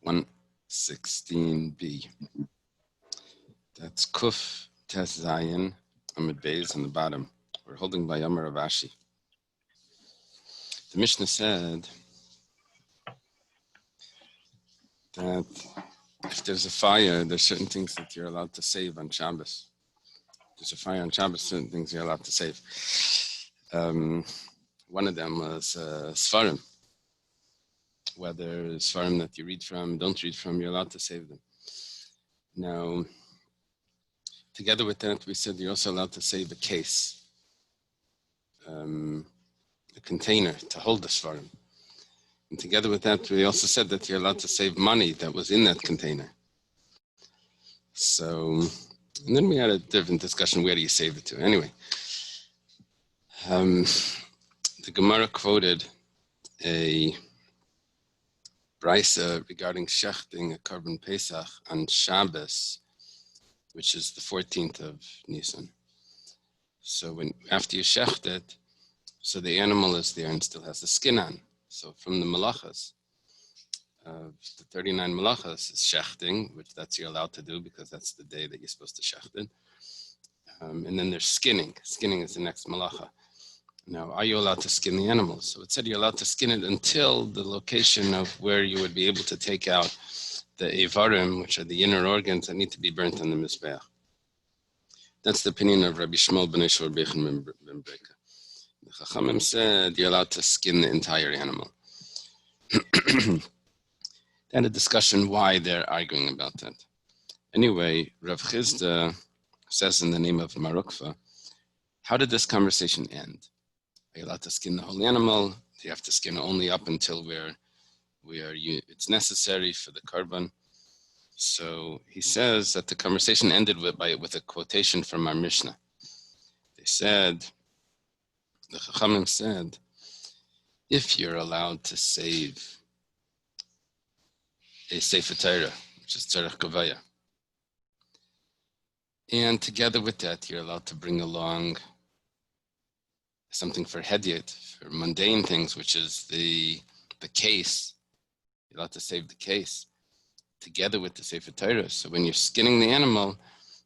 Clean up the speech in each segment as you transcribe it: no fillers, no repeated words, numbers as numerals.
116b. That's Kuf Tes Zayin Amid Beis on the bottom. We're holding by Yomi Rav Ashi. The Mishnah said that if there's a fire, there's certain things that you're allowed to save on Shabbos. There's a fire on Shabbos, certain things you're allowed to save. One of them was Sfarim. Whether Sfarim that you read from, don't read from, you're allowed to save them. Now, together with that, we said you're also allowed to save a case, a container to hold the Sfarim. And together with that, we also said that you're allowed to save money that was in that container. So, and then we had a different discussion, where do you save it to? Anyway, the Gemara quoted a brisa regarding shechting a korban Pesach on Shabbos, which is the 14th of Nisan. So after you shecht it, so the animal is there and still has the skin on. So from the malachas, the 39 malachas is shechting, which that's you're allowed to do because that's the day that you're supposed to shecht it. And then there's skinning. Skinning is the next malacha. Now, are you allowed to skin the animal? So it said you're allowed to skin it until the location of where you would be able to take out the evarim, which are the inner organs that need to be burnt on the mizbeach. That's the opinion of Rabbi Shmuel ben Ishor ben Breka. The Chachamim said you're allowed to skin the entire animal. They had a discussion why they're arguing about that. Anyway, Rav Chizda says in the name of Marukva, how did this conversation end? Are you allowed to skin the whole animal? Do you have to skin only up until where it's necessary for the korban? So he says that the conversation ended with a quotation from our Mishnah. They said, the Chachamim said, if you're allowed to save a Sefer Torah, which is Tzarech Kavaya, and together with that, you're allowed to bring along something for hedyot, for mundane things, which is the case. You're allowed to save the case together with the Sefer Torah. So when you're skinning the animal,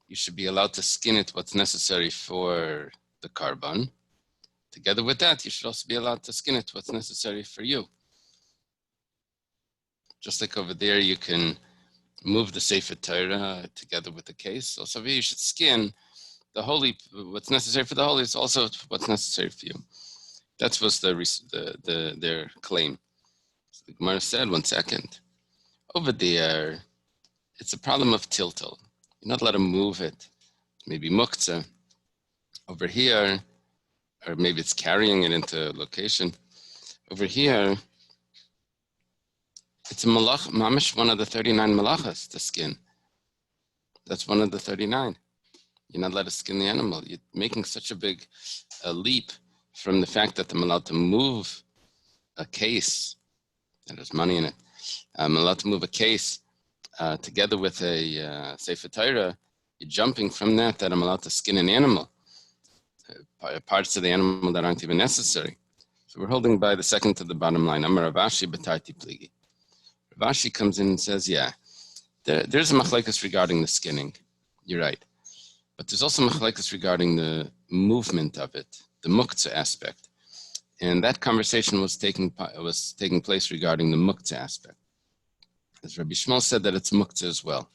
you should be allowed to skin it what's necessary for the korban. Together with that, you should also be allowed to skin it what's necessary for you. Just like over there, you can move the Sefer Torah together with the case. Also, you should skin the holy. What's necessary for the holy is also what's necessary for you. That was their claim. So the Gemara said, 1 second. Over there, it's a problem of tiltal. You're not allowed to move it. Maybe muktzah. Over here, or maybe it's carrying it into a location. Over here, it's a malach, mamish, one of the 39 malachas, the skin. That's one of the 39. You're not allowed to skin the animal. You're making such a big leap from the fact that I'm allowed to move a case, and there's money in it. I'm allowed to move a case together with a Sefer Torah. You're jumping from that I'm allowed to skin an animal, parts of the animal that aren't even necessary. So we're holding by the second to the bottom line. Amar Rav Ashi b'tarti pligi. Rav Ashi comes in and says, yeah, there's a machlekes regarding the skinning. You're right. But there's also machlekes regarding the movement of it, the muktzah aspect. And that conversation was taking place regarding the muktzah aspect. As Rabbi Shmuel said that it's muktzah as well.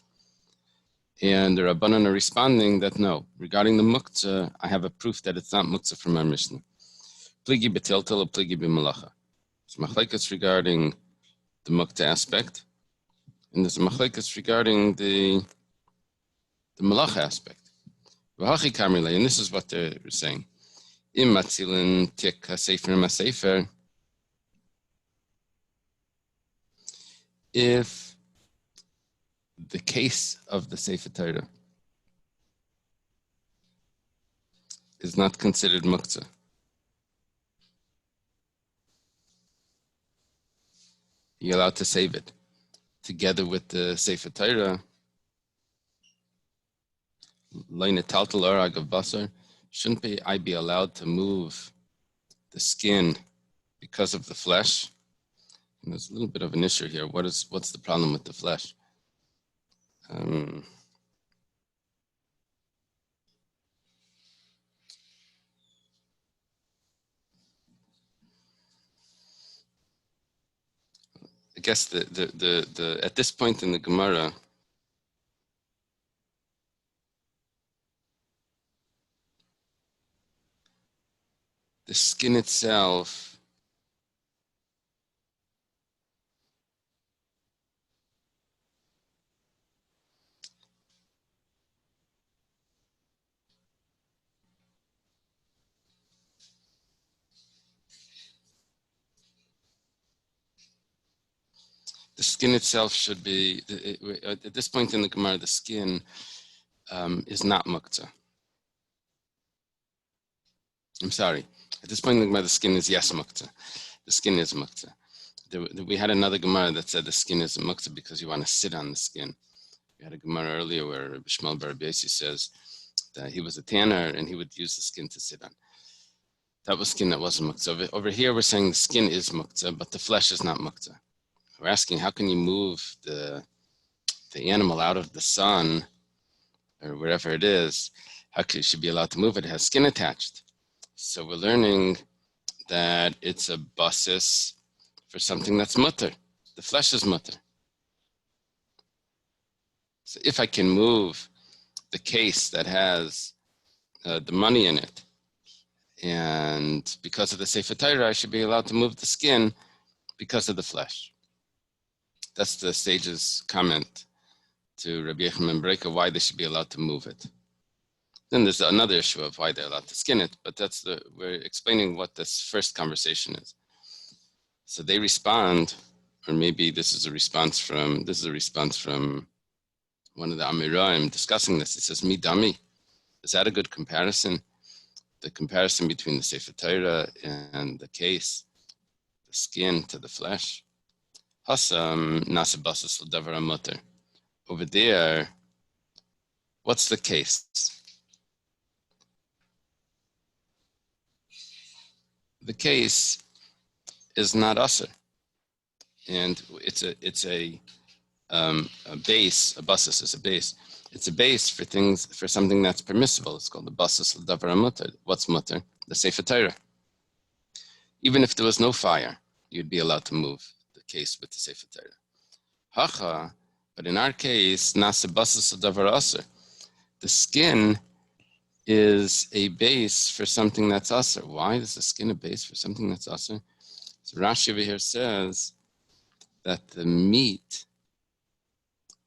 And the Rabbanan are responding that no, regarding the muktzah, I have a proof that it's not muktzah from our Mishnah. Pligi b'tiltal or pligi b'malacha. So machlekes regarding the muktzah aspect, and there's a machlekes regarding the malacha aspect. V'hachi kamrilei, and this is what they're saying. Im matzilin tik ha-sefer ma-sefer. If the case of the Sefer Torah is not considered muktzah, you're allowed to save it together with the Sefer Torah. Shouldn't I be allowed to move the skin because of the flesh? And there's a little bit of an issue here. What's the problem with the flesh? I guess the at this point in the Gemara, the skin itself should be, at this point in the Gemara, the skin is not muktzah. I'm sorry. At this point in the Gemara, the skin is yes muktzah. The skin is muktzah. We had another Gemara that said the skin is muktzah because you want to sit on the skin. We had a Gemara earlier where Rabbi Shmuel bar Rabbi says that he was a tanner and he would use the skin to sit on. That was skin that wasn't muktzah. Over here, we're saying the skin is muktzah, but the flesh is not muktzah. We're asking, how can you move the animal out of the sun or wherever it is? How could you should be allowed to move it? It has skin attached. So we're learning that it's a basis for something that's mutter. The flesh is mutter. So if I can move the case that has the money in it, and because of the Sefer Torah, I should be allowed to move the skin because of the flesh. That's the sage's comment to Rabbi Yochanan ben Breka, why they should be allowed to move it. Then there's another issue of why they're allowed to skin it, but we're explaining what this first conversation is. So they respond, or maybe this is a response from one of the Amiraim discussing this. It says, Midami. Is that a good comparison? The comparison between the Sefer Torah and the case, the skin to the flesh. Hasam nasa basas l'davar hamuter. Over there, what's the case? The case is not usher, and it's a base. A basis is a base. It's a base for something that's permissible. It's called the basis l'davar hamuter. What's mutter? The Sefer Torah. Even if there was no fire, you'd be allowed to move the case with the Sefer Torah. Hacha, but in our case, nasa basis l'davar aser. The skin is a base for something that's aser. Why is the skin a base for something that's aser? So Rashi over here says that the meat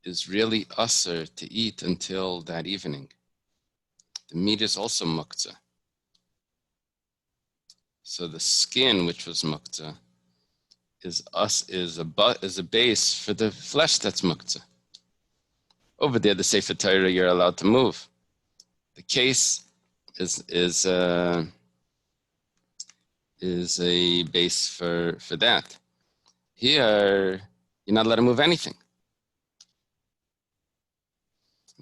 is really aser to eat until that evening. The meat is also muktzah. So the skin, which was muktzah, is a base for the flesh that's muktzah. Over there, the Sefer Torah, you're allowed to move. The case is a base for that. Here, you're not allowed to move anything.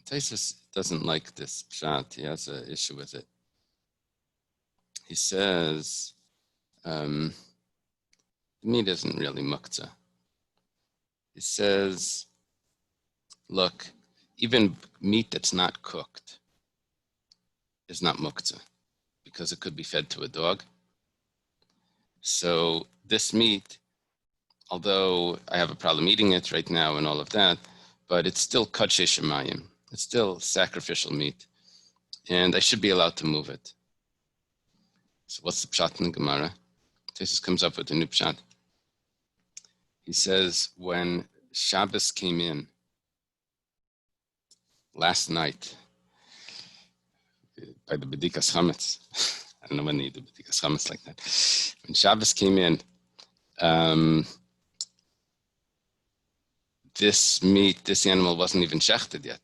Taisus doesn't like this pshat. He has an issue with it. He says, the meat isn't really muktzah. He says, look, even meat that's not cooked is not muktzah because it could be fed to a dog. So this meat, although I have a problem eating it right now and all of that, but it's still kadshe shemayim. It's still sacrificial meat, and I should be allowed to move it. So what's the pshat in the Gemara? Taisus comes up with a new pshat. He says, when Shabbos came in last night by the Bedikas Chametz, I don't know when they do Bedikas Chametz like that. When Shabbos came in, this animal wasn't even shechted yet.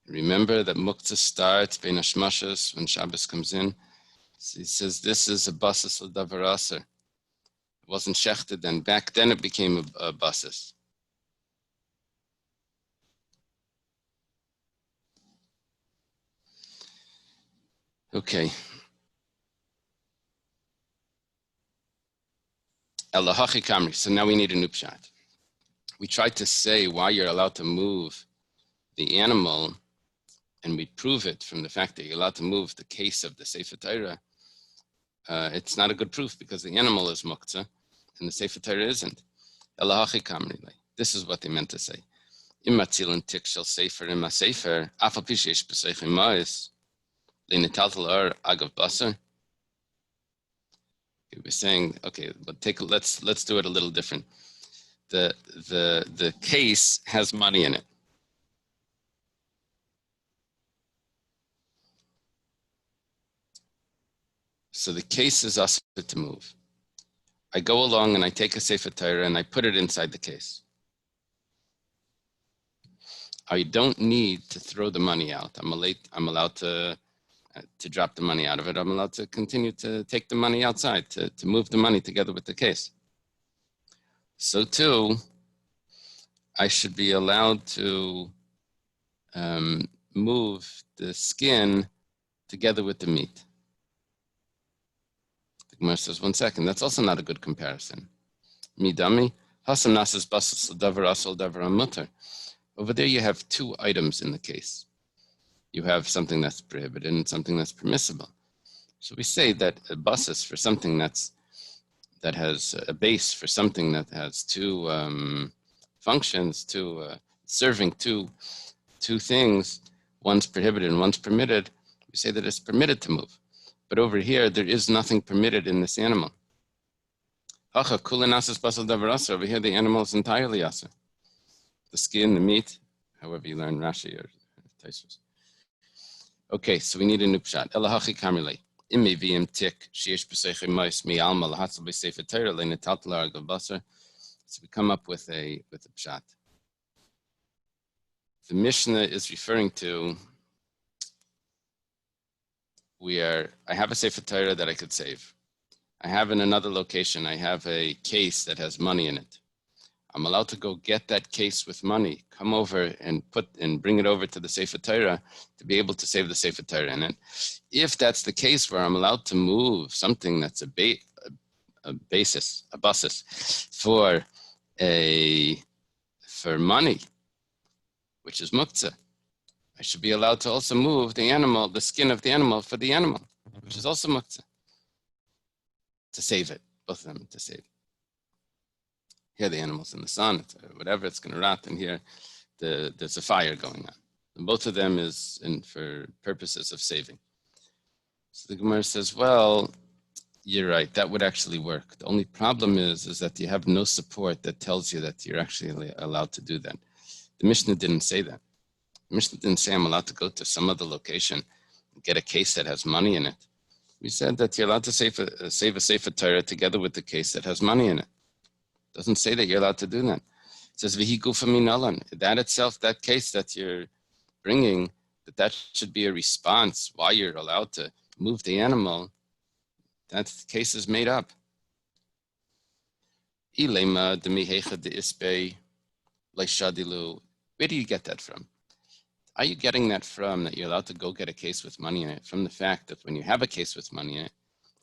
Remember that muktzah starts bein hashmashos when Shabbos comes in. So he says this is a basis l'davar aser. It wasn't shechted then. Back then it became a basis. Okay. Elahachi kamri. So now we need a new pshat. We tried to say why you're allowed to move the animal, and we prove it from the fact that you're allowed to move the case of the Sefer Torah. It's not a good proof because the animal is muktzah and the Sefer Torah isn't. Elahachi kamri. This is what they meant to say. Imatzilin tik shel sefer ima sefer afal pi sheish b'seichim ma'is le'netaltel ar agav basar. We're saying, okay, but let's do it a little different. The case has money in it. So the case is us to move. I go along and I take a Sefer Torah and I put it inside the case. I don't need to throw the money out. I'm allowed to drop the money out of it. I'm allowed to continue to take the money outside, to move the money together with the case. So too, I should be allowed to move the skin together with the meat. The Gemara says, 1 second, that's also not a good comparison. Midami, hasam nasas basas davar asal davar mutter. Over there you have two items in the case. You have something that's prohibited and something that's permissible. So we say that a basis for something that has a base for something that has two functions, serving two things, one's prohibited and one's permitted, we say that it's permitted to move. But over here, there is nothing permitted in this animal. Over here, the animal is entirely asa. The skin, the meat, however you learn Rashi or Taisus. Okay, so we need a new pshat. Elahachi kamilei. Imi v'im tik sheyesh b'seichim mois mi'alma lahatzal b'sefer Torah le'netaltel agav basar. So we come up with a pshat. The Mishnah is referring to I have a Sefer Torah that I could save. I have in another location, I have a case that has money in it. I'm allowed to go get that case with money, come over and bring it over to the Sefer Torah to be able to save the Sefer Torah in it. If that's the case where I'm allowed to move something that's a basis for money, which is muktzah, I should be allowed to also move the skin of the animal for the animal, which is also muktzah, to save it, both of them to save it. Here the animal's in the sun, whatever, it's going to rot, and here there's a fire going on. And both of them is for purposes of saving. So the Gemara says, well, you're right, that would actually work. The only problem is that you have no support that tells you that you're actually allowed to do that. The Mishnah didn't say that. The Mishnah didn't say I'm allowed to go to some other location and get a case that has money in it. We said that you're allowed to save a Sefer Torah together with the case that has money in it. It doesn't say that you're allowed to do that. It says Vihi gufa min alan. That itself, that case that you're bringing, that should be a response why you're allowed to move the animal. That case is made up. Ilema demihecha de isbe leishadilu. Where do you get that from? Are you getting that from that you're allowed to go get a case with money in it, from the fact that when you have a case with money in it,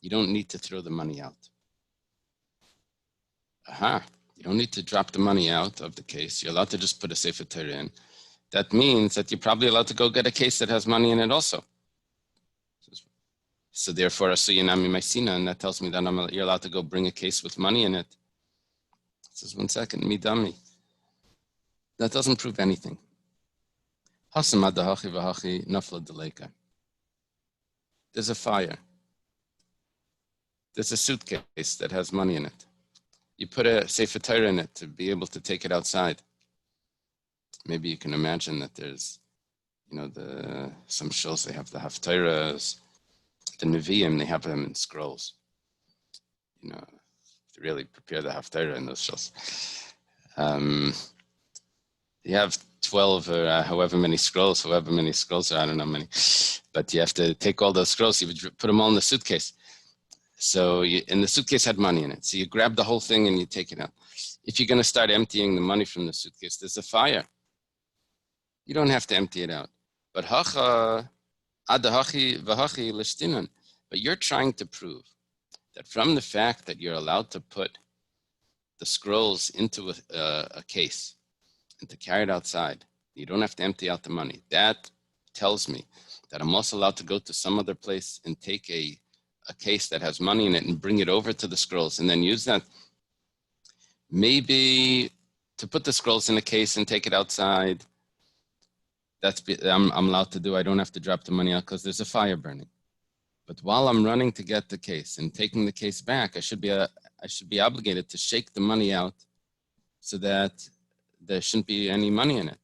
you don't need to throw the money out? You don't need to drop the money out of the case. You're allowed to just put a Sefer Torah in. That means that you're probably allowed to go get a case that has money in it also. So therefore, Asuyinami Maisina, and that tells me that you're allowed to go bring a case with money in it. It says, 1 second, midami. That doesn't prove anything. There's a fire. There's a suitcase that has money in it. You put a Sefer Torah in it to be able to take it outside. Maybe you can imagine that there's, some shows they have the Haftarahs, the Nevi'im, they have them in scrolls. To really prepare the Haftarah in those shows. You have 12 or however many scrolls are, I don't know many. But you have to take all those scrolls, you would put them all in the suitcase. So, and the suitcase had money in it. So you grab the whole thing and you take it out. If you're going to start emptying the money from the suitcase, there's a fire. You don't have to empty it out. But but you're trying to prove that from the fact that you're allowed to put the scrolls into a case and to carry it outside. You don't have to empty out the money. That tells me that I'm also allowed to go to some other place and take a case that has money in it and bring it over to the scrolls and then use that maybe to put the scrolls in a case and take it outside. I'm allowed to do. I don't have to drop the money out because there's a fire burning. But while I'm running to get the case and taking the case back, I should be obligated to shake the money out so that there shouldn't be any money in it.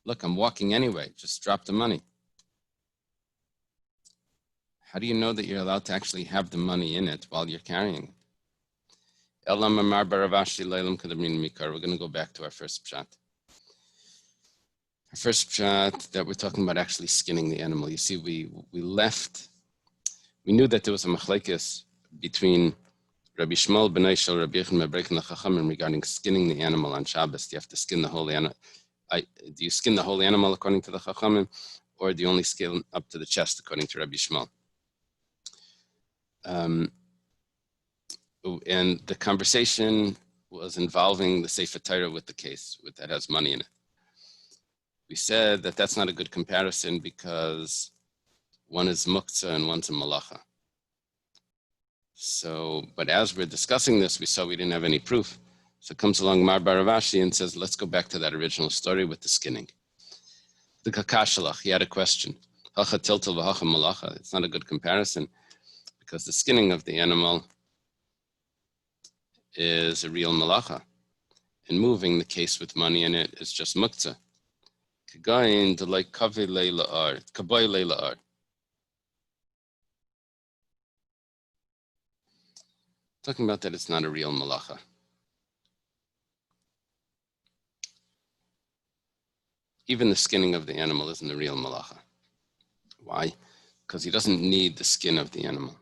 Look, I'm walking anyway. Just drop the money. How do you know that you're allowed to actually have the money in it while you're carrying it? We're going to go back to our first pshat. Our first pshat that we're talking about actually skinning the animal. You see, we knew that there was a machlekes between Rabbi Shmuel B'nai Shel Rabbi Yechon Mebrekin LaChachamim regarding skinning the animal on Shabbos. Do you have to skin the whole animal? Do you skin the whole animal according to the Chachamim, or do you only skin up to the chest according to Rabbi Shmuel? And the conversation was involving the Sefer Torah with the case that has money in it. We said that that's not a good comparison because one is muktzah and one's a malacha. So, but as we're discussing this, we saw we didn't have any proof. So comes along Mar Bar Rav Ashi and says, let's go back to that original story with the skinning. The kakashalach, he had a question. Hacha tiltal v'hacha malacha. It's not a good comparison because the skinning of the animal is a real malacha. And moving the case with money in it is just muktzah. Kagayin to like kaboy leila'ar. Talking about that it's not a real malacha. Even the skinning of the animal isn't a real malacha. Why? Because he doesn't need the skin of the animal.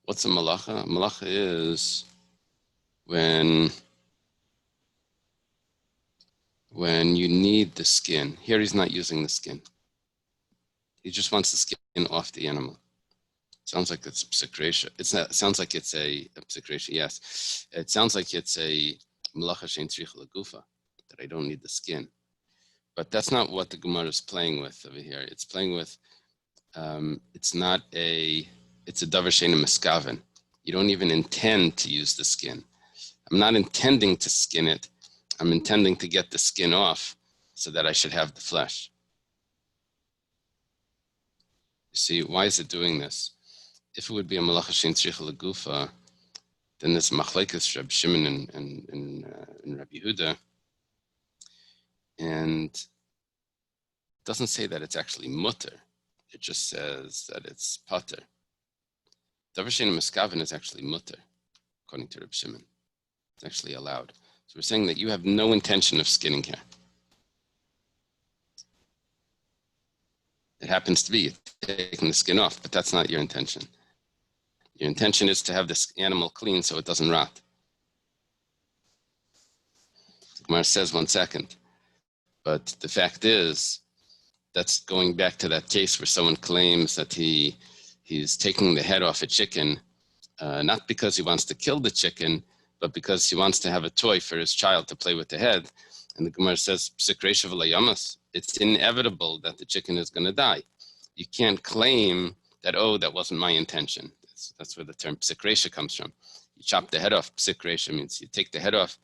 What's a malacha? A malacha is when you need the skin. Here he's not using the skin. He just wants the skin off the animal. Sounds like it's psikresha. Sounds like it's a psikresha, yes. It sounds like it's a malacha shein tzrich lagufa, that I don't need the skin. But that's not what the Gemara is playing with over here. It's playing with, it's a davar shein miskaven. You don't even intend to use the skin. I'm not intending to skin it. I'm intending to get the skin off so that I should have the flesh. You see, why is it doing this? If it would be a malacha shein tzrich lagufa, then there's machlekes Rabbi Shimon and Rabbi Yehuda, and it doesn't say that it's actually mutter. It just says that it's pater. Davar shein miskaven is actually mutter, according to Rabbi Shimon. It's actually allowed. So we're saying that you have no intention of skinning here. It happens to be taking the skin off, but that's not your intention. Your intention is to have this animal clean so it doesn't rot. The Gemara says 1 second. But the fact is, that's going back to that case where someone claims that he's taking the head off a chicken, not because he wants to kill the chicken, but because he wants to have a toy for his child to play with the head. And the Gemara says, psikresha v'layamas, it's inevitable that the chicken is going to die. You can't claim that, that wasn't my intention. That's where the term psikresha comes from. You chop the head off. Psikresha means you take the head off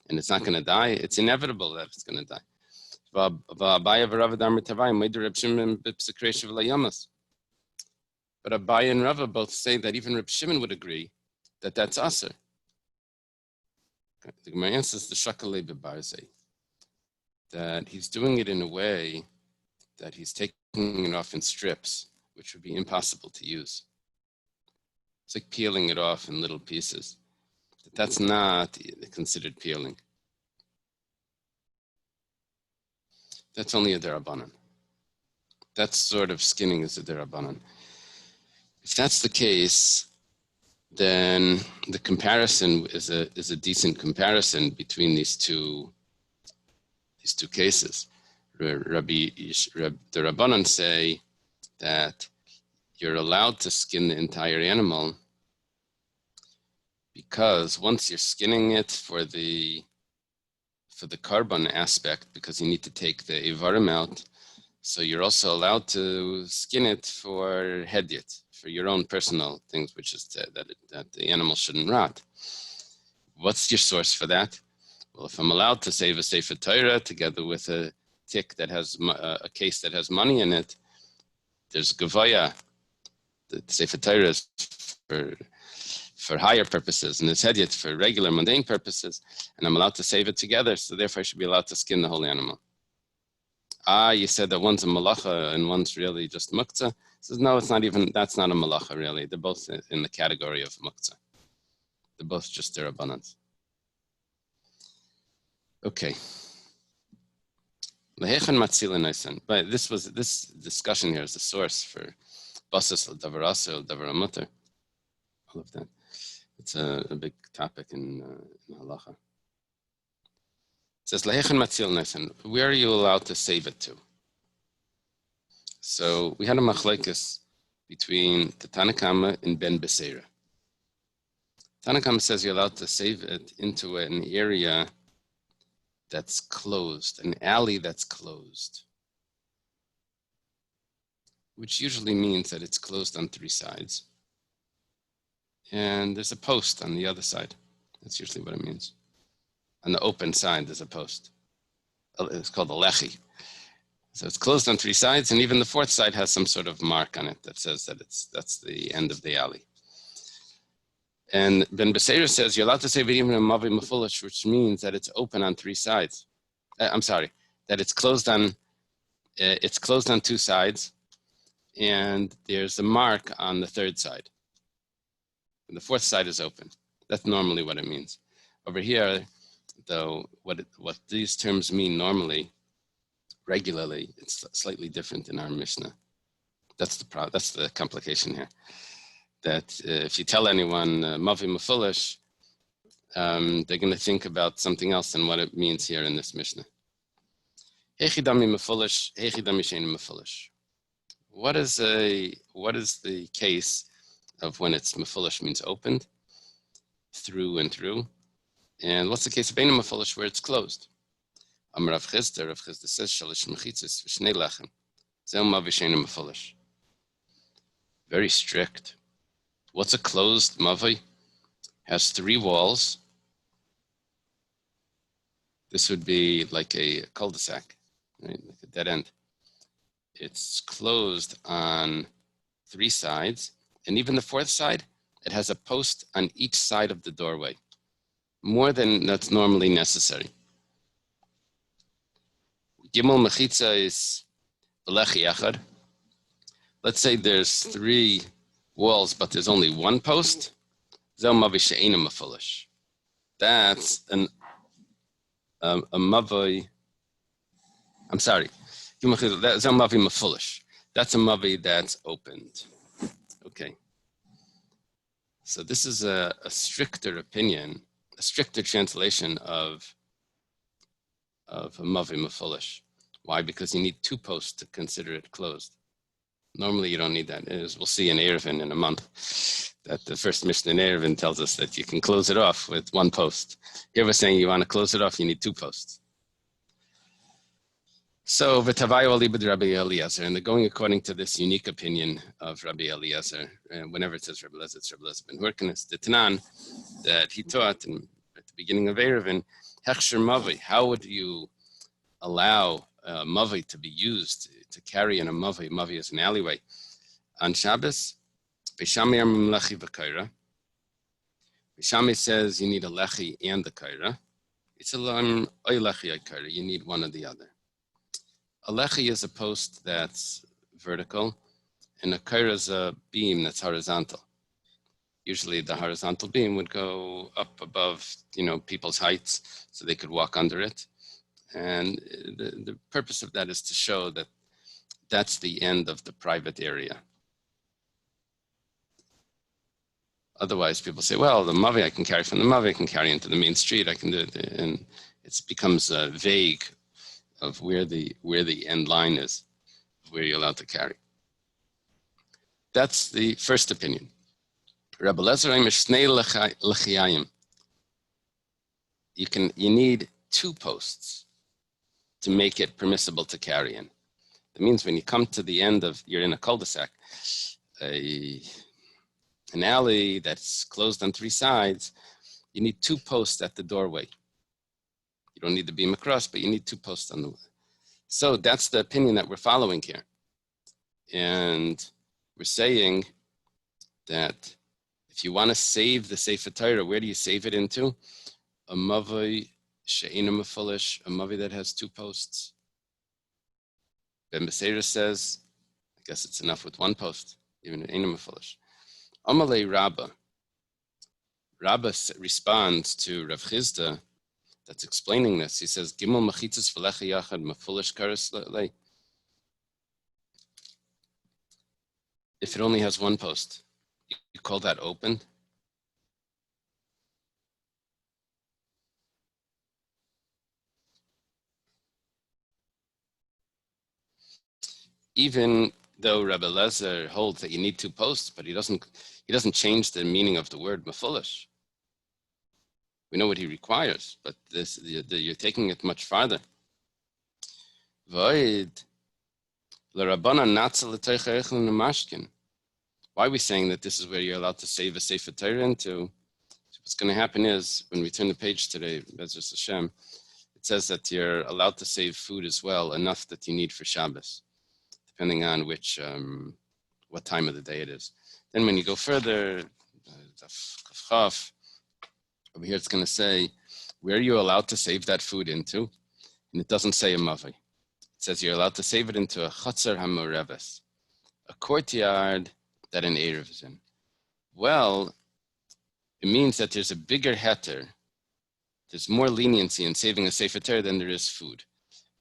and it's not going to die. It's inevitable that it's going to die. But Abai and Rava both say that even Reb Shimon would agree that that's aser. The Gemara answers the shakalei bebarze, that he's doing it in a way that he's taking it off in strips, which would be impossible to use. It's like peeling it off in little pieces. That's not considered peeling. That's only a derabanan. That sort of skinning is a derabanan. If that's the case, then the comparison is a decent comparison between these two cases. The Rabbanan say that you're allowed to skin the entire animal because once you're skinning it for the carbon aspect, because you need to take the ivarim out, so you're also allowed to skin it for hedyot, for your own personal things, which is that the animal shouldn't rot. What's your source for that? Well, if I'm allowed to save a Sefer Torah together with a tick that has a case that has money in it, there's Gavaya. The Sefer Torah is for higher purposes, and it's hedyot for regular mundane purposes, and I'm allowed to save it together, so therefore I should be allowed to skin the whole animal. You said that one's a malacha and one's really just muktzah. Says no, it's not even. That's not a malacha really. They're both in the category of muktzah. They're both just their abundance. Okay. But this discussion here is the source for basas l'davar aser l'davar mutar. All of that. It's a big topic in halacha. It says lehechen matzil nesen. Where are you allowed to save it to? So we had a machlekes between the Tanna Kama and Ben Beseira. Tanna Kama says you're allowed to save it into an area that's closed, an alley that's closed, which usually means that it's closed on three sides. And there's a post on the other side. That's usually what it means. On the open side, there's a post. It's called a lechi. So it's closed on three sides, and even the fourth side has some sort of mark on it that says that that's the end of the alley. And Ben Beseira says you're allowed to say even a mavi mafulish, which means that it's open on three sides. That it's closed on two sides, and there's a mark on the third side. And the fourth side is open. That's normally what it means. Over here, though, what these terms mean normally, regularly, it's slightly different in our Mishnah. That's the complication here. That if you tell anyone mavi mafulish, they're going to think about something else than what it means here in this Mishnah. Hechidami mafulish, hechidami shein mafulish. What is the case of when it's mafulish means opened, through and through, and what's the case of bein mafulish where it's closed? Amar Rav Chisda says shalish mechitzos v'shnei lechem zeh mavi shein mafulish. Very strict. What's a closed mavi? Has three walls. This would be like a cul-de-sac, right? Like a dead end. It's closed on three sides, and even the fourth side, it has a post on each side of the doorway, more than that's normally necessary. Gimel mechitza is b'lechi echad. Let's say there's three walls, but there's only one post. Zeh mavi she'eino mafulish. That's a mavi. I'm sorry. That's a mavi mafulish. That's a mavi that's opened. Okay. So this is a stricter opinion, a stricter translation of a mavi mafulish. Why? Because you need two posts to consider it closed. Normally, you don't need that. As we'll see in Eruvin in a month, that the first Mishnah in Eruvin tells us that you can close it off with one post. Here we're saying you want to close it off, you need two posts. So, v'tavayu alibud Rabbi Eliezer, and they're going according to this unique opinion of Rabbi Eliezer. And whenever it says Rabbi Eliezer, it's Rabbi Eliezer ben Hurkanus, the Tanan, that he taught at the beginning of Eruvin, hechsher mavi. How would you allow mavi to be used to carry in a mavi? Mavi is an alleyway. On Shabbos, Beishami amrim lechi v'kaira. Beishami says you need a lechi and the kaira. It's a lam oy lechi oy kaira. You need one or the other. A lechi is a post that's vertical, and a kaira is a beam that's horizontal. Usually the horizontal beam would go up above, people's heights, so they could walk under it. And the purpose of that is to show that that's the end of the private area. Otherwise, people say, well, the mavi I can carry from the mavi, I can carry into the main street, I can do it, and it becomes vague of where the end line is, where you're allowed to carry. That's the first opinion. Rabbi Lezer Shnei Lechayim. You need 2 posts to make it permissible to carry in. That means when you come to the end of, you're in a cul-de-sac, an alley that's closed on 3 sides, you need 2 posts at the doorway. You don't need the beam across, but you need 2 posts on the way. So that's the opinion that we're following here. And we're saying that if you want to save the Sefer Torah, where do you save it into? A mavoi she'ena mefulish, a mavoi that has 2 posts. Ben Beseira says, I guess it's enough with 1 post, even an ena mefulish. Amalei Rabba. Rabba responds to Rav Chizda that's explaining this. He says, Gimel machitzas v'lecha yachad mefulish kares lei. If it only has 1 post, you call that open? Even though Rabbi Lezer holds that you need 2 posts, but he doesn't change the meaning of the word mefulish. We know what he requires, but you're taking it much farther. Why are we saying that this is where you're allowed to save a Sefer Torah into? What's going to happen is, when we turn the page today, Bezras Hashem, it says that you're allowed to save food as well, enough that you need for Shabbos, depending on what time of the day it is. Then when you go further, over here it's going to say, where are you allowed to save that food into? And it doesn't say a mavi. It says you're allowed to save it into a chatzar hamoreves, a courtyard that an Erev is in. Well, it means that there's a bigger heter, there's more leniency in saving a Sefer Torah than there is food.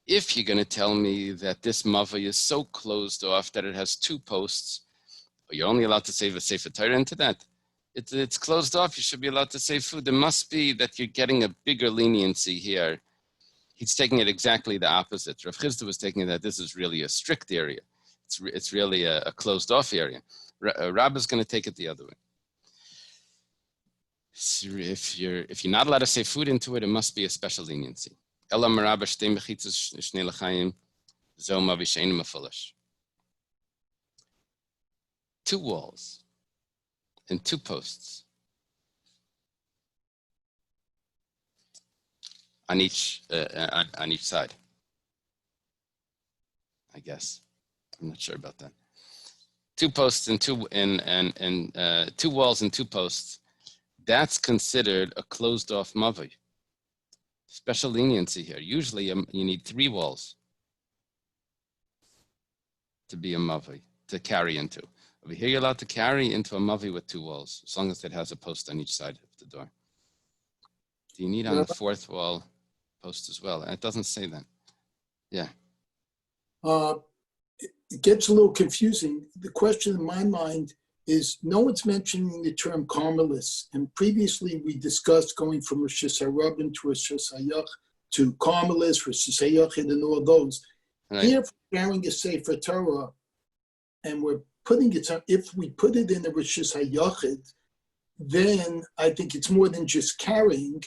If you're going to tell me that this mavi is so closed off that it has 2 posts, but you're only allowed to save a Sefer Torah into that, it's closed off, you should be allowed to save food. There must be that you're getting a bigger leniency here. He's taking it exactly the opposite. Rav Chizda was taking it that this is really a strict area. It's really a closed off area. Rabbi is going to take it the other way. So if you're not allowed to save food into it, it must be a special leniency. 2 walls and 2 posts on each side. I guess I'm not sure about that. 2 posts and 2 walls and 2 posts. That's considered a closed-off mavi. Special leniency here. Usually you need 3 walls to be a mavi, to carry into. Over here you're allowed to carry into a mavi with 2 walls, as long as it has a post on each side of the door. Do you need on the 4th wall post as well? It doesn't say that. Yeah. It gets a little confusing. The question in my mind is, no one's mentioning the term Carmelis. And previously we discussed going from Rosh Hashanah to Rosh Hashanah to Carmelis, Rosh Hashanah, and all those. Right. Here, if we're carrying a Sefer Torah, and we're putting it, if we put it in the Rosh Hashanah, then I think it's more than just carrying,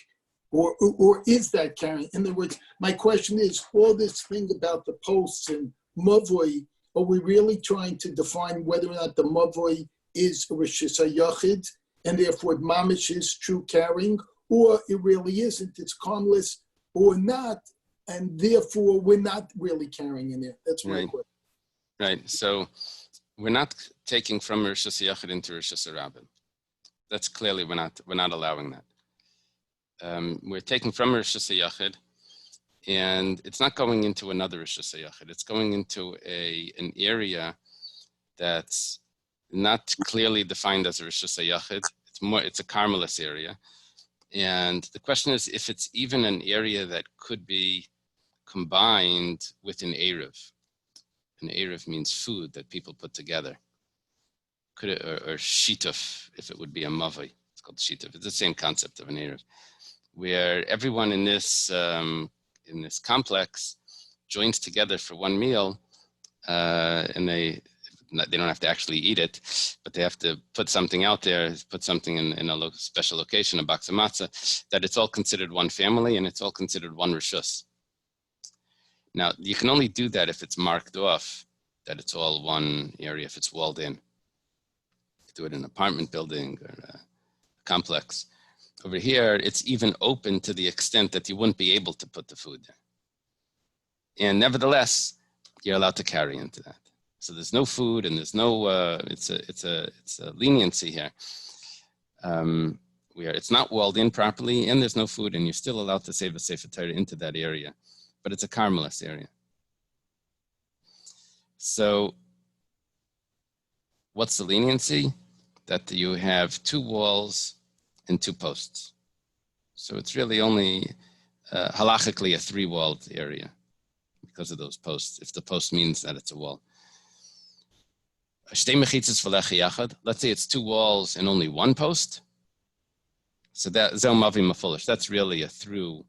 or is that carrying? In other words, my question is, all this thing about the posts and mavoi, are we really trying to define whether or not the mavoi is a Rosh Hashanah, and therefore mamish is true carrying, or it really isn't, it's harmless or not, and therefore we're not really carrying in there? That's my question. Right, so we're not taking from Rosh Hashanah into Rosh Hashanah. That's clearly we're not allowing that. We're taking from Rosh Hashanah, and it's not going into another Rosh Hashanah. It's going into an area that's not clearly defined as a Rosh Hashanah. It's a Carmelis area. And the question is if it's even an area that could be combined with an Erev. An Erev means food that people put together. Could it, or shituf, if it would be a mavi. It's called shituf. It's the same concept of an Erev, where everyone in this complex joins together for one meal, and they they don't have to actually eat it, but they have to put something out there, put something in a special location, a box of matzah, that it's all considered one family and it's all considered one rishus. Now, you can only do that if it's marked off, that it's all one area, if it's walled in. You do it in an apartment building or a complex. Over here, it's even open to the extent that you wouldn't be able to put the food there. And nevertheless, you're allowed to carry into that. So there's no food and there's no, it's a leniency here. It's not walled in properly and there's no food and you're still allowed to save a Sefer Torah into that area, but it's a Carmelist area. So what's the leniency? That you have 2 walls and 2 posts. So it's really only halachically a 3-walled area because of those posts, if the post means that it's a wall. Let's say it's 2 walls and only 1 post. So that's really a through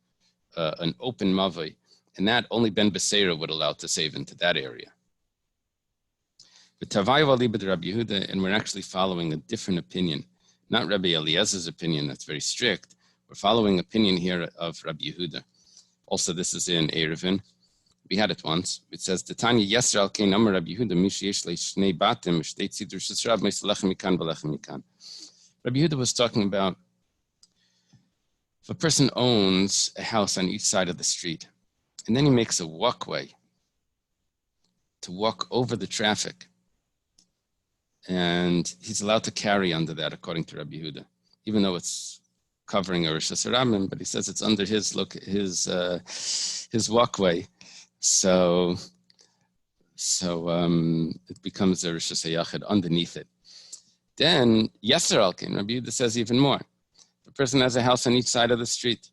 an open mavi, and that only Ben Beseira would allow to save into that area. And we're actually following a different opinion, not Rabbi Eliezer's opinion that's very strict. We're following opinion here of Rabbi Yehuda. Also, this is in Erevin. We had it once. It says, the Tanya Yisrael kein Amar Rabbi Yehuda misheyesh leishnei batim shtei tzidur shesrav meisalechem mikan v'lechem mikan. Rabbi Yehuda was talking about if a person owns a house on each side of the street, and then he makes a walkway to walk over the traffic, and he's allowed to carry under that, according to Rabbi Yehuda, even though it's covering a Rosh Hashanah, but he says it's under his walkway. So it becomes a Rosh Hashanah underneath it. Then Yasser Alkin, Rabbi Yehuda says even more. If a person has a house on each side of the street,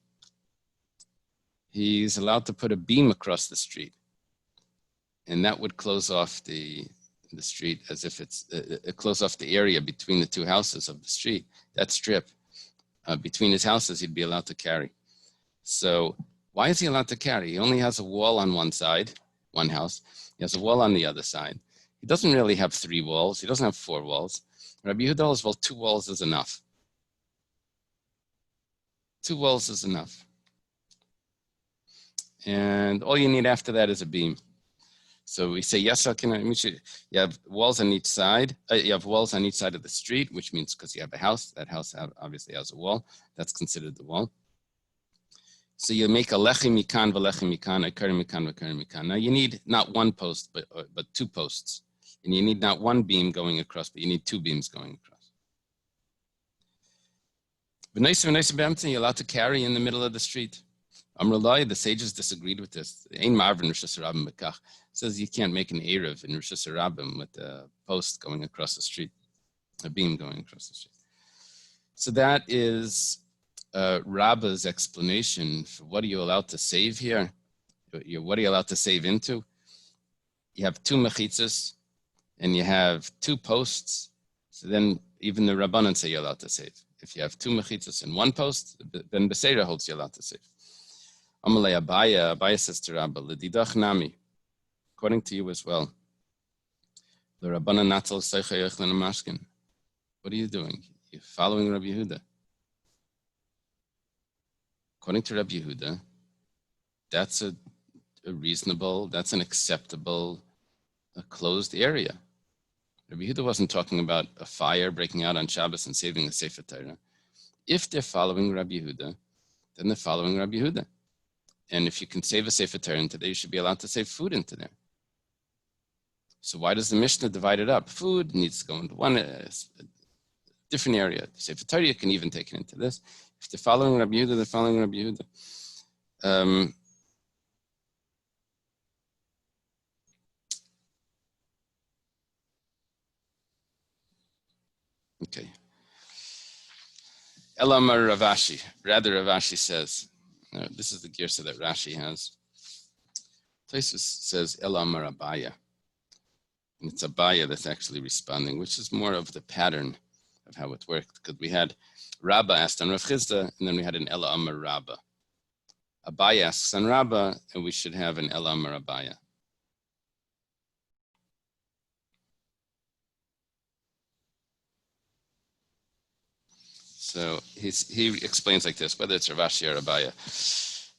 he's allowed to put a beam across the street, and that would close off the street as if it's close off the area between the 2 houses of the street. That strip between his houses, he'd be allowed to carry. So why is he allowed to carry? He only has a wall on one side, one house. He has a wall on the other side. He doesn't really have 3 walls. He doesn't have 4 walls. Rabbi Yehuda holds, well, 2 walls is enough. 2 walls is enough. And all you need after that is a beam. So we say, yes, you have walls on each side. You have walls on each side of the street, which means because you have a house, that house obviously has a wall. That's considered the wall. So you make a lechi mikan v'lechi mikan, a kari mikan v'kari mikan. Now you need not 1 post, but 2 posts. And you need not 1 beam going across, but you need 2 beams going across. You're allowed to carry in the middle of the street. Amrullah, the sages disagreed with this. Ein ma'arvin Rosh Hashanah bekach. Says you can't make an Erev in Rosh Hashanah with a post going across the street, a beam going across the street. So that is Rabba's explanation for what are you allowed to save here? What are you allowed to save into? You have 2 mechitzas and you have 2 posts. So then even the Rabbanan say you're allowed to save. If you have 2 mechitzas and 1 post, then Beseira holds you allowed to save. Amalei Abaya says to Rabba, L'didach nami, according to you as well. The Rabbanan natal seicha yechlan amashkin. What are you doing? You're following Rabbi Yehuda. According to Rabbi Yehuda, that's a reasonable, that's an acceptable, a closed area. Rabbi Yehuda wasn't talking about a fire breaking out on Shabbos and saving the Sefer Torah. If they're following Rabbi Yehuda, then they're following Rabbi Yehuda. And if you can save a Sefer Torah into there, you should be allowed to save food into there. So why does the Mishnah divide it up? Food needs to go into one different area. The Sefer Torah, you can even take it into this. If they're following Rabbi Yehuda, they're following Rabbi Yehuda. Okay. Elamar Ravashi. Rather, Ravashi says, this is the girsa that Rashi has. Tosfos says Elamar Abaya. And it's Abaya that's actually responding, which is more of the pattern of how it worked. Because we had Rabba asked on Rav Chizda, and then we had an Ela Amar Rabba. Abaya asks on Rabba, and we should have an Ela Amar Abaya. So he explains like this, whether it's Rav Ashi or Rabbi.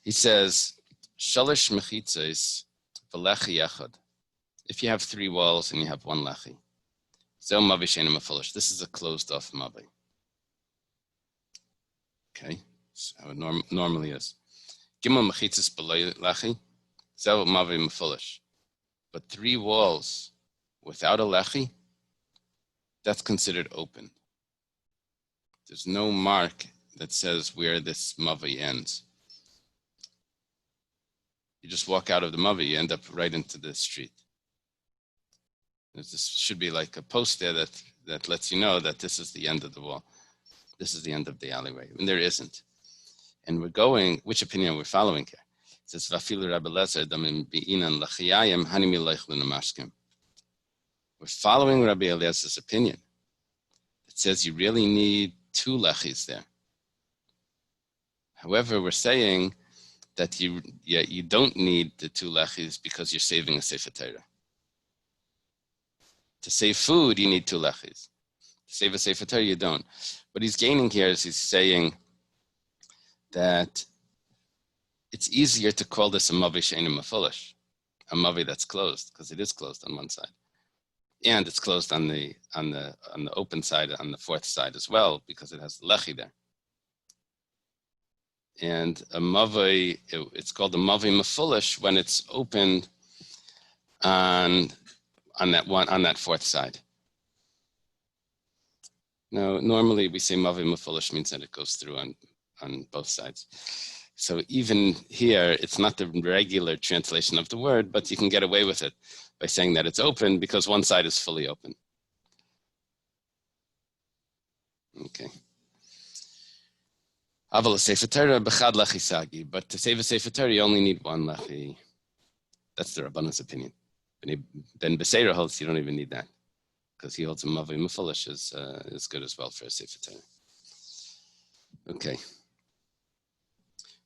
He says, Shalish mechitzos v'lechi echad. If you have 3 walls and you have 1 lechi, zel mavi she'eino mefulish. This is a closed off mavi. Okay, so how it normally is. Gimel mechitzos b'lo lechi, zel mavi mefulish. But 3 walls without a lechi, that's considered open. There's no mark that says where this mavi ends. You just walk out of the mavi, you end up right into the street. This should be like a post there that lets you know that this is the end of the wall. This is the end of the alleyway. And there isn't. And we're going, which opinion we're following here? It says, Vafilu Rabbi Lezer damim bi'inan lachiyayim hanimi leichlun amashkim. We're following Rabbi Eliezer's opinion. It says you really need 2 lechis there. However, we're saying that you don't need the 2 lechis because you're saving a Sefer Torah. To save food, you need 2 lechis. To save a Sefer Torah, you don't. What he's gaining here is he's saying that it's easier to call this a mavi she'eino mefulish, a mavi that's closed, because it is closed on one side, and it's closed on the open side, on the 4th side as well, because it has the lechi there. And a mavi, it's called a mavi mefulish when it's opened on that 4th side. Now, normally we say mavi mefulish means that it goes through on both sides. So even here, it's not the regular translation of the word, but you can get away with it by saying that it's open because one side is fully open. Okay. Aval Sefer Torah b'chad lechi sagi, but to save a Sefer Torah, you only need 1 lechi. That's the Rabban's opinion. Ben Beseira holds you don't even need that, because he holds a mavi mefulish is good as well for a Sefer Torah. Okay.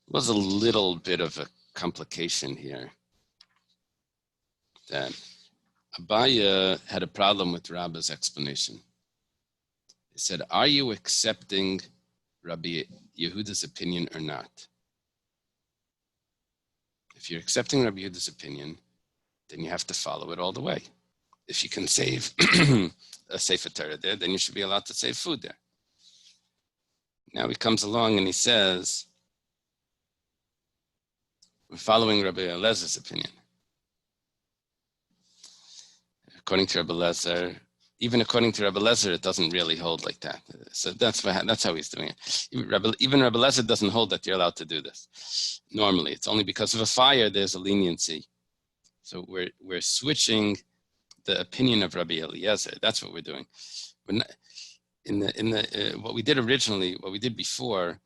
Was a little bit of a complication here. That Abaya had a problem with Rabbi's explanation. He said, are you accepting Rabbi Yehuda's opinion or not? If you're accepting Rabbi Yehuda's opinion, then you have to follow it all the way. If you can save a Sefer Torah there, then you should be allowed to save food there. Now he comes along and he says, we're following Rabbi Elezer's opinion. According to Rabbi Lezer, even according to Rabbi Lezer, it doesn't really hold like that. So that's how he's doing it. Even Rabbi Lezer doesn't hold that you're allowed to do this. Normally, it's only because of a fire there's a leniency. So we're switching the opinion of Rabbi Eliezer. That's what we're doing. What we did before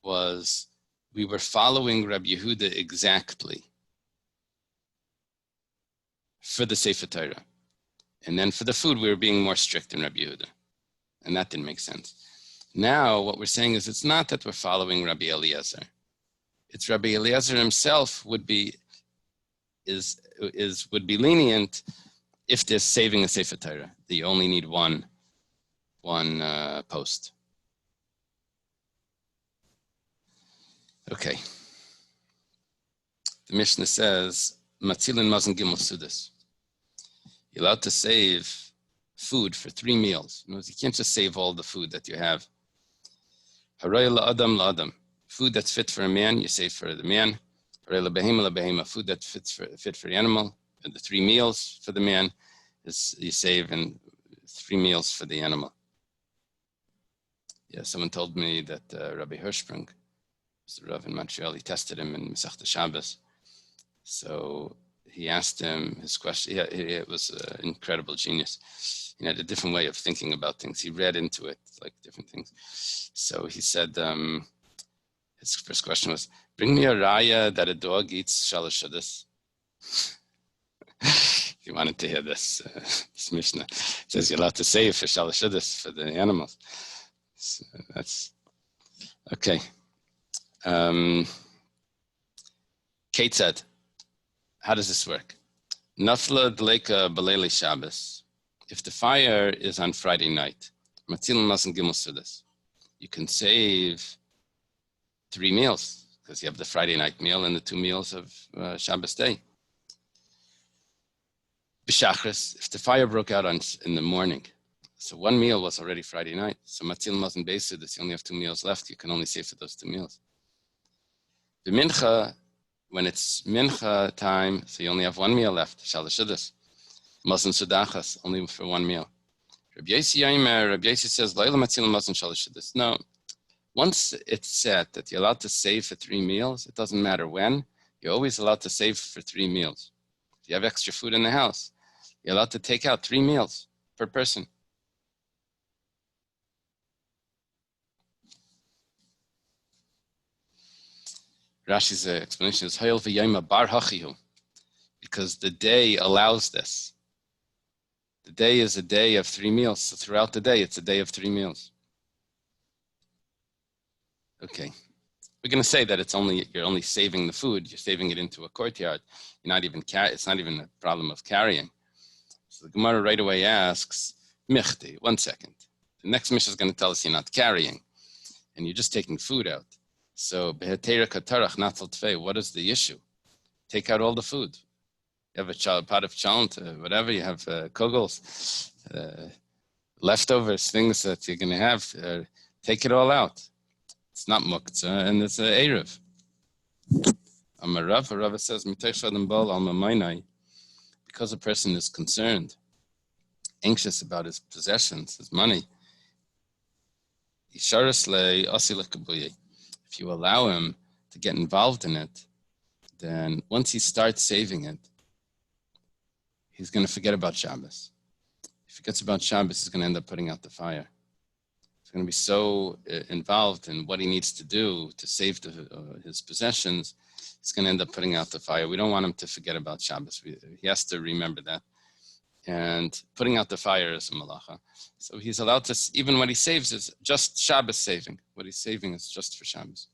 was we were following Rabbi Yehuda exactly for the Sefer Torah. And then for the food, we were being more strict than Rabbi Yehuda. And that didn't make sense. Now, what we're saying is it's not that we're following Rabbi Eliezer. It's Rabbi Eliezer himself would be lenient if there's saving a Sefer Torah. That you only need one post. Okay. The Mishnah says, Matzilin Mazon Gimel Sudas. You're allowed to save food for 3 meals. You can't just save all the food that you have. Haray la'adam la'adam. Food that's fit for a man, you save for the man. Haray la'behema la'behema. Food that's fit for the animal. And the 3 meals for the man is you save in 3 meals for the animal. Yeah, someone told me that Rabbi Hirschsprung, the Rav in Montreal, he tested him in Masechta Shabbos. So he asked him his question. It was an incredible genius. He had a different way of thinking about things. He read into it like different things. So he said, his first question was, bring me a raya that a dog eats shalosh shadas. He wanted to hear this Mishnah. It says you're allowed to save for shalosh shadas for the animals. So that's okay. Kate said, how does this work? Nafla dleika b'leili Shabbos. If the fire is on Friday night, Matzilin Masan Gimel Sudas. you can save 3 meals because you have the Friday night meal and the 2 meals of Shabbos day. B'shachris, if the fire broke out in the morning, so 1 meal was already Friday night. So matzil wasn't based, you only have 2 meals left. You can only save for those 2 meals. The mincha, when it's mincha time, so you only have 1 meal left. Shalashudas, mazon sudachas, only for 1 meal. Rabbi Yomi says, "Laila matzil mazon shalashudas." No, once it's set that you're allowed to save for 3 meals, it doesn't matter when. You're always allowed to save for 3 meals. If you have extra food in the house, you're allowed to take out 3 meals per person. Rashi's explanation is Hayil v'yayma bar hachihu, because the day allows this. The day is a day of 3 meals. So throughout the day, it's a day of 3 meals. Okay, we're going to say that you're only saving the food. You're saving it into a courtyard. You're not even it's not even a problem of carrying. So the Gemara right away asks, Michti, 1 second. The next Mishnah is going to tell us you're not carrying, and you're just taking food out. So, what is the issue? Take out all the food. You have a pot of chalent, whatever, you have kugels, leftovers, things that you're going to have, take it all out. It's not muktzah, and it's erev. Rav says, because a person is concerned, anxious about his possessions, his money, if you allow him to get involved in it, then once he starts saving it, he's going to forget about Shabbos. If he forgets about Shabbos, he's going to end up putting out the fire. He's going to be so involved in what he needs to do to save his possessions, he's going to end up putting out the fire. We don't want him to forget about Shabbos. He has to remember that. And putting out the fire is a malacha. So he's allowed to, even what he saves is just Shabbos saving. What he's saving is just for Shabbos.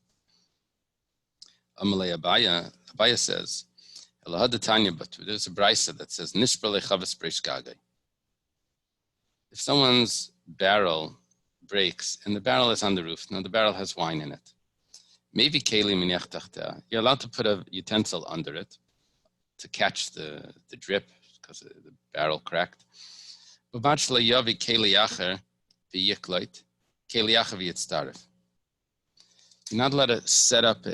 Amalei Abaya says, but there's a brisa that says, if someone's barrel breaks and the barrel is on the roof, now the barrel has wine in it, maybe you're allowed to put a utensil under it to catch the drip, because the barrel cracked. You're not allowed to set up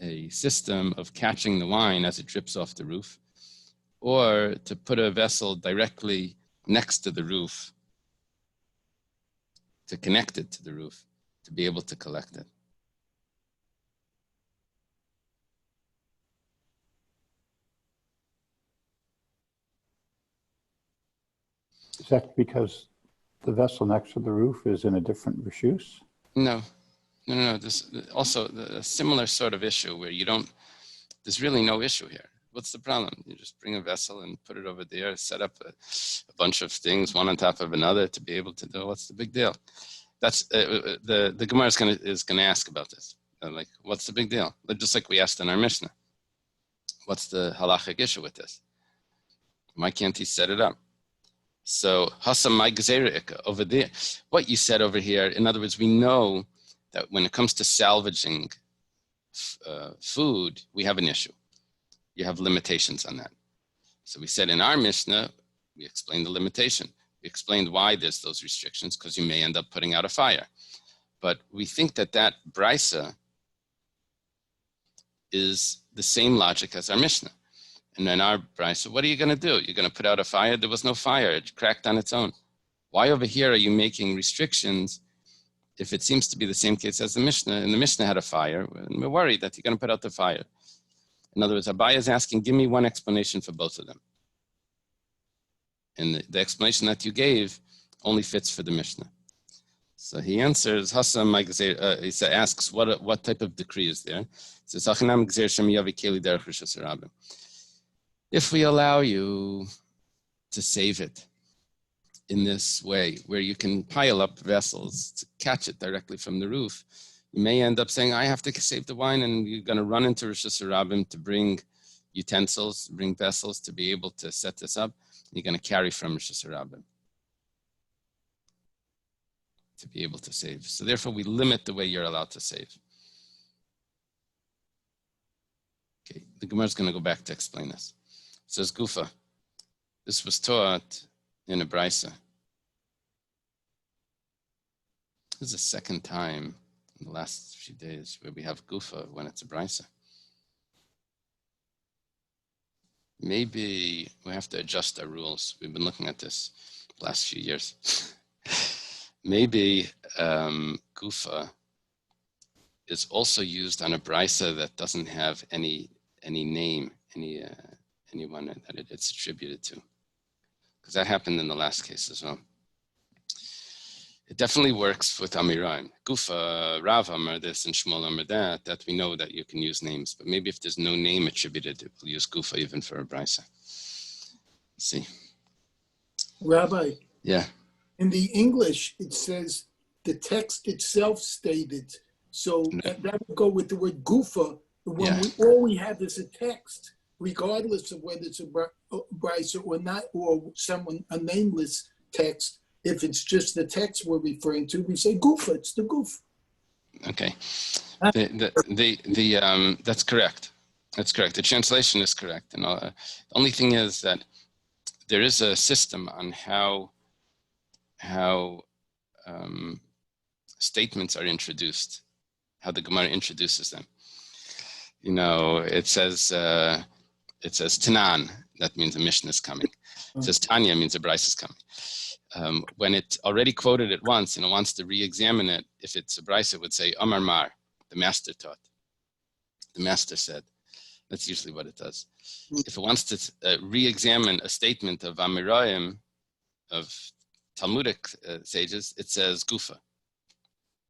a system of catching the wine as it drips off the roof, or to put a vessel directly next to the roof to connect it to the roof to be able to collect it. Is that because the vessel next to the roof is in a different reshus? No. This also a similar sort of issue where there's really no issue here. What's the problem? You just bring a vessel and put it over there, set up a bunch of things, one on top of another to be able to do. What's the big deal? That's the Gemara is gonna ask about this. Like, what's the big deal? Just like we asked in our Mishnah. What's the halachic issue with this? Why can't he set it up? So, Hasam my gzeirika over there. What you said over here, in other words, we know that when it comes to salvaging food, we have an issue. You have limitations on that. So we said in our Mishnah, we explained the limitation. We explained why there's those restrictions, because you may end up putting out a fire. But we think that brisa is the same logic as our Mishnah. And then our brisa, what are you going to do? You're going to put out a fire? There was no fire. It cracked on its own. Why over here are you making restrictions if it seems to be the same case as the Mishnah? And the Mishnah had a fire, and we're worried that you're going to put out the fire. In other words, Abaya is asking, give me one explanation for both of them. And the explanation that you gave only fits for the Mishnah. So he answers, he asks, what type of decree is there? He says, if we allow you to save it in this way, where you can pile up vessels to catch it directly from the roof, you may end up saying, I have to save the wine, and you're going to run into Rosh Hashanah to bring utensils, bring vessels to be able to set this up. You're going to carry from Rosh Hashanah. to be able to save. So therefore, we limit the way you're allowed to save. Okay, the Gemara is going to go back to explain this. It says, Gufa, this was taught in a brisa. This is the second time in the last few days where we have Gufa when it's a brisa. Maybe we have to adjust our rules. We've been looking at this the last few years. Maybe Gufa is also used on a brisa that doesn't have any name, anyone that it's attributed to, because that happened in the last case as well. It definitely works with Amiraim. Gufa, Rav Amar this and Shmuel Amar that we know that you can use names, but maybe if there's no name attributed, we'll use Gufa even for a brisa. See. Rabbi. Yeah. In the English, it says the text itself stated. So that would go with the word Gufa. When all we have is a text, regardless of whether it's a brisa or not, or a nameless text. If it's just the text we're referring to, we say Gufa. It's the Gufa. Okay. That's correct. That's correct. The translation is correct. And the only thing is that there is a system on how statements are introduced, how the Gemara introduces them. You know, it says Tanan, that means a Mishnah is coming. It says Tanya, means a Bryce is coming. When it already quoted it once and it wants to re-examine it, if it's a Bryce, it would say Amar Mar, the master taught. The master said. That's usually what it does. If it wants to re-examine a statement of Amirayim, of Talmudic sages, it says Gufa.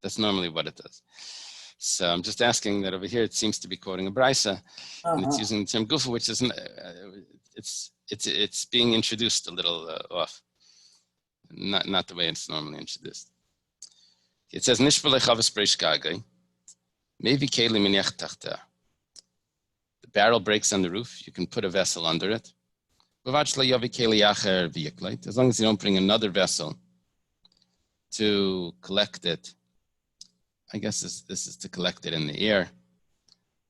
That's normally what it does. So I'm just asking that over here, it seems to be quoting a brisa, and it's using the term Gufa, which isn't. It's being introduced a little off, not the way it's normally introduced. It says Nishbale Chavas Breish Gagay, maybe Keli Minech Tachta. The barrel breaks on the roof. You can put a vessel under it. As long as you don't bring another vessel to collect it. I guess this is to collect it in the air.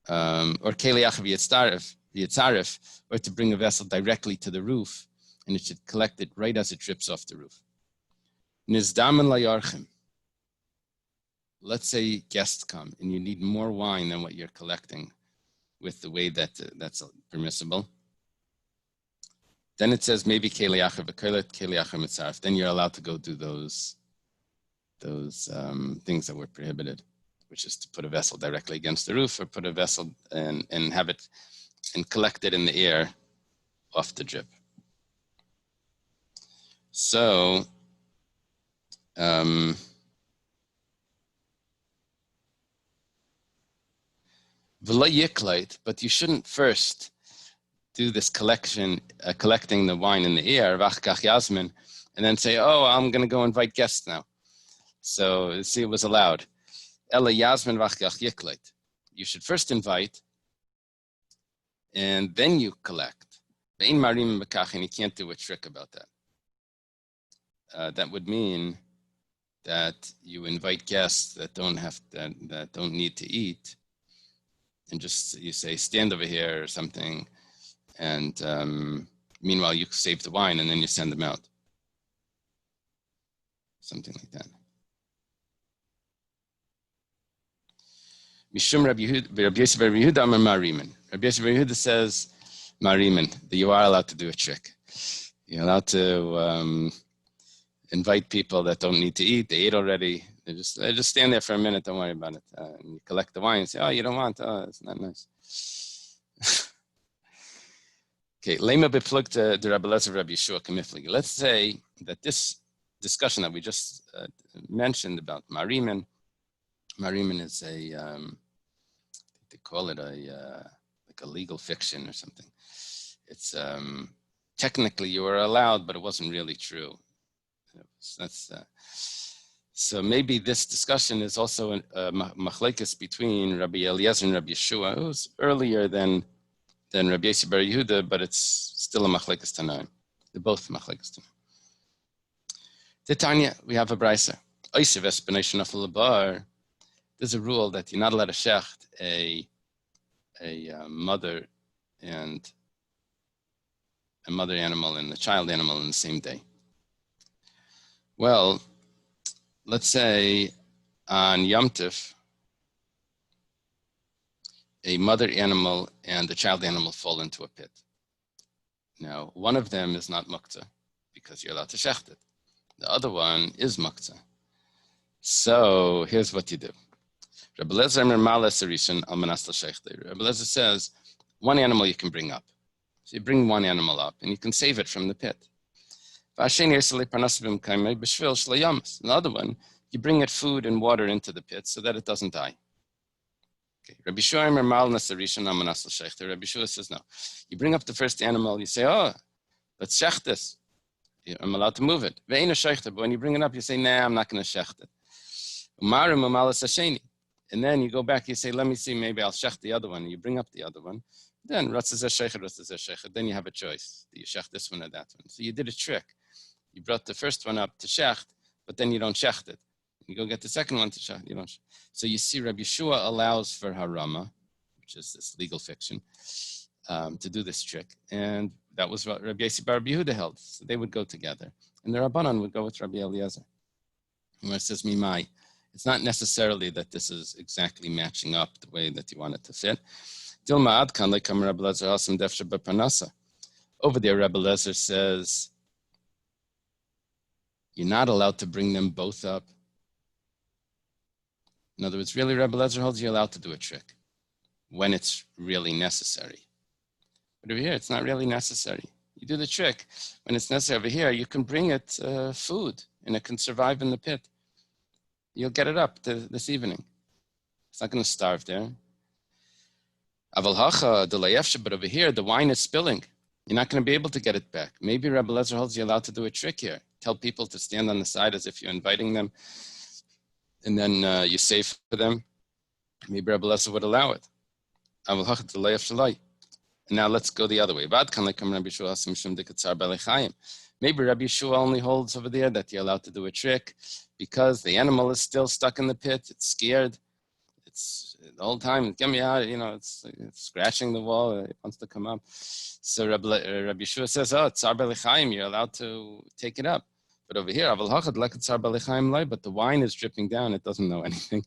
Or keliach v'yitzaref, or to bring a vessel directly to the roof, and it should collect it right as it drips off the roof. Nizdaman layarchim. Let's say guests come, and you need more wine than what you're collecting with the way that that's permissible. Then it says maybe keliach v'keliach mitzaref. Then you're allowed to go do those things that were prohibited, which is to put a vessel directly against the roof or put a vessel and have it and collect it in the air off the drip. So, but you shouldn't first do this collecting the wine in the air, and then say, oh, I'm going to go invite guests now. So, see, it was allowed. You should first invite, and then you collect. And you can't do a trick about that. That would mean that you invite guests that don't need to eat, and just you say, stand over here or something, and meanwhile you save the wine, and then you send them out. Something like that. Mishum Rabbi Yehuda Amar Mariman. Rabbi Yehuda says, Mariman, that you are allowed to do a trick. You're allowed to invite people that don't need to eat. They ate already. They just stand there for a minute. Don't worry about it. And you collect the wine and say, oh, you don't want? Oh, it's not nice. Okay, Lema beplugta the Rabbi Lezer Rabbi Yeshua Kamifli. Let's say that this discussion that we just mentioned about Mariman is a, they call it like a legal fiction or something. It's technically you were allowed, but it wasn't really true. So maybe this discussion is also a machlekes between Rabbi Eliezer and Rabbi Yeshua. It was earlier than Rabbi Yossi bar Yehuda, but it's still a machlekes tanaim. They're both machlekes tanaim. Titania, we have a brisa. there's a rule that you're not allowed to shecht a mother and a mother animal and a child animal in the same day. Well, let's say on Yom Tif, a mother animal and a child animal fall into a pit. Now, one of them is not muktzah because you're allowed to shecht it. The other one is muktzah. So here's what you do. Rabbi Lezer says, one animal you can bring up. So you bring one animal up and you can save it from the pit. Another one, you bring it food and water into the pit so that it doesn't die. Okay. Rabbi Shua says, no. You bring up the first animal, you say, oh, let's shecht this. I'm allowed to move it. But when you bring it up, you say, nah, I'm not going to shecht it. And then you go back, you say, let me see, maybe I'll shecht the other one. You bring up the other one. Then then you have a choice. Do you shecht this one or that one? So you did a trick. You brought the first one up to shecht, but then you don't shecht it. You go get the second one to shecht. You don't. So you see, Rabbi Yeshua allows for harama, which is this legal fiction, to do this trick. And that was what Rabbi Yossi bar Rabbi Yehuda held. So they would go together. And the Rabbanan would go with Rabbi Eliezer. Where it says, Mimai. It's not necessarily that this is exactly matching up the way that you want it to fit. Over there, Rabbi Eliezer says, you're not allowed to bring them both up. In other words, really, Rabbi Eliezer holds you're allowed to do a trick when it's really necessary. But over here, it's not really necessary. You do the trick when it's necessary. Over here, you can bring it food, and it can survive in the pit. You'll get it up this evening. It's not going to starve there. But over here, the wine is spilling. You're not going to be able to get it back. Maybe Rabbi Eliezer holds you're allowed to do a trick here. Tell people to stand on the side as if you're inviting them, and then you save for them. Maybe Rabbi Eliezer would allow it. And now let's go the other way. Maybe Rabbi Yeshua only holds over there that you're allowed to do a trick because the animal is still stuck in the pit. It's scared. It's the whole time, get me out, it's scratching the wall. It wants to come up. So Rabbi Yeshua says, oh, it's Tsar B'Lechaim, you're allowed to take it up. But over here, but the wine is dripping down. It doesn't know anything.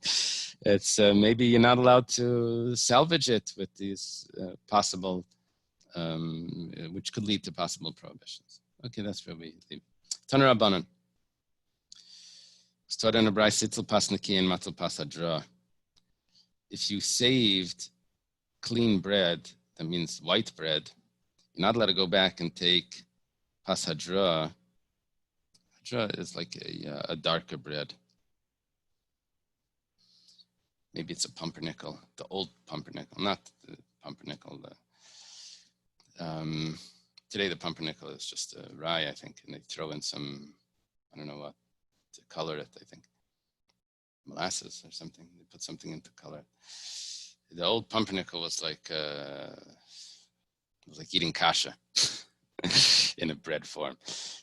It's maybe you're not allowed to salvage it with these possible, which could lead to possible prohibitions. Okay, that's where we leave. Tana Rabbanan. If you saved clean bread, that means white bread, you're not allowed to go back and take pas hadra. Hadra is like a darker bread. Maybe it's a pumpernickel, the old pumpernickel, not the pumpernickel. Today the pumpernickel is just a rye, I think, and they throw in some, I don't know what, to color it, I think. Molasses or something. They put something in to color it. The old pumpernickel was like eating kasha in a bread form.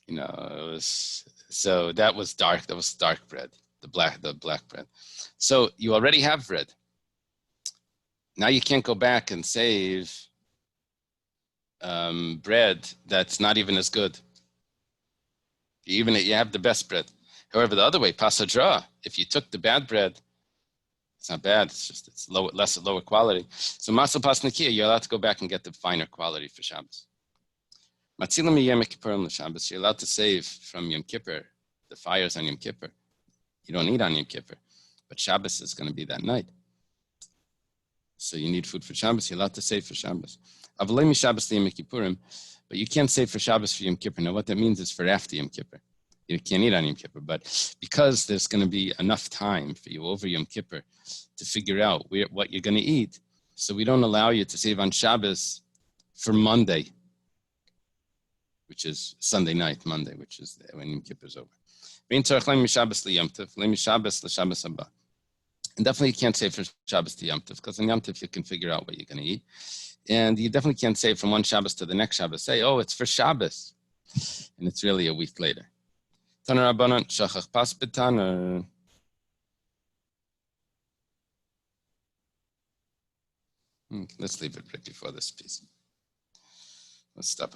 It was, so that was dark. That was dark bread, the black bread. So you already have bread. Now you can't go back and save bread that's not even as good. You have the best bread. However, the other way, pasadra, if you took the bad bread, it's not bad, it's lower quality. So masal pasnikia, you're allowed to go back and get the finer quality for Shabbos. Matzilim Yom Kippurim l'Shabbos, you're allowed to save from Yom Kippur, the fires on Yom Kippur. You don't eat on Yom Kippur, but Shabbos is going to be that night. So you need food for Shabbos, you're allowed to save for Shabbos. Avalei Shabbos Yom Kippurim, but you can't save for Shabbos for Yom Kippur. Now what that means is for after Yom Kippur. You can't eat on Yom Kippur, but because there's going to be enough time for you over Yom Kippur to figure out what you're going to eat, so we don't allow you to save on Shabbos for Monday, which is Sunday night, Monday, which is when Yom Kippur is over. And definitely you can't save for Shabbos to Yom Tov, because on Yom Tov you can figure out what you're going to eat. And you definitely can't save from one Shabbos to the next Shabbos. Say, oh, it's for Shabbos. And it's really a week later. Taner Rabbanan, Shachach Pas B'Taner. Let's leave it right before this piece. Let's stop.